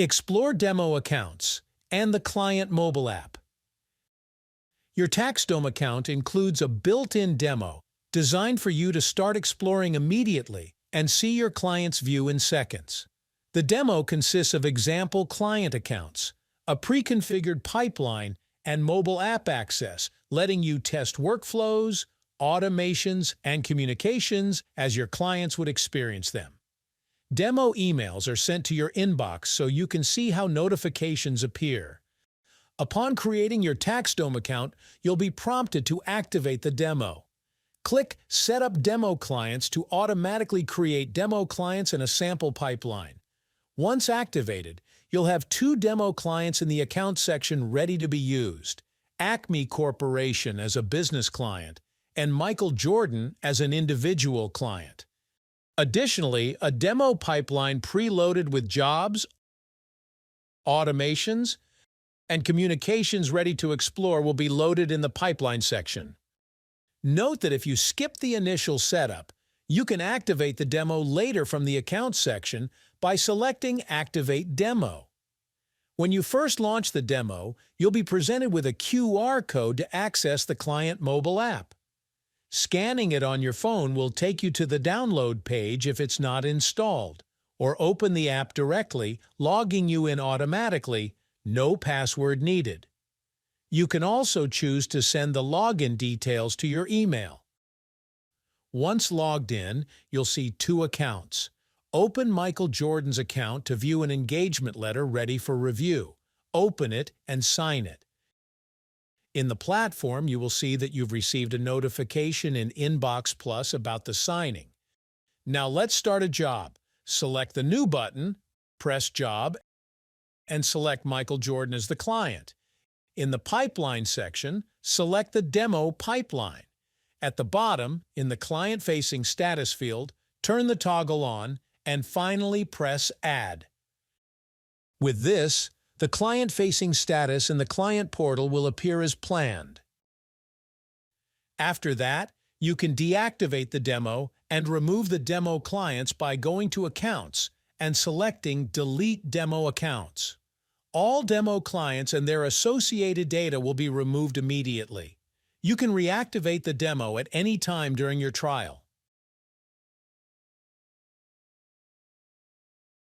Explore demo accounts and the client mobile app. Your TaxDome account includes a built-in demo designed for you to start exploring immediately and see your client's view in seconds. The demo consists of example client accounts, a pre-configured pipeline, and mobile app access, letting you test workflows, automations, and communications as your clients would experience them. Demo emails are sent to your inbox so you can see how notifications appear. Upon creating your TaxDome account, you'll be prompted to activate the demo. Click Set up Demo Clients to automatically create demo clients in a sample pipeline. Once activated, you'll have 2 demo clients in the account section ready to be used: Acme Corporation as a business client and Michael Jordan as an individual client. Additionally, a demo pipeline preloaded with jobs, automations, and communications ready to explore will be loaded in the pipeline section. Note that if you skip the initial setup, you can activate the demo later from the account section by selecting Activate Demo. When you first launch the demo, you'll be presented with a QR code to access the client mobile app. Scanning it on your phone will take you to the download page if it's not installed, or open the app directly, logging you in automatically. No password needed. You can also choose to send the login details to your email. Once logged in, you'll see 2 accounts. Open Michael Jordan's account to view an engagement letter ready for review. Open it and sign it. In the platform, you will see that you've received a notification in Inbox Plus about the signing. Now let's start a job. Select the New button, press Job, and select Michael Jordan as the client. In the Pipeline section, select the Demo Pipeline. At the bottom, in the Client-Facing Status field, turn the toggle on, and finally press Add. With this, the client-facing status in the client portal will appear as planned. After that, you can deactivate the demo and remove the demo clients by going to Accounts and selecting Delete Demo Accounts. All demo clients and their associated data will be removed immediately. You can reactivate the demo at any time during your trial.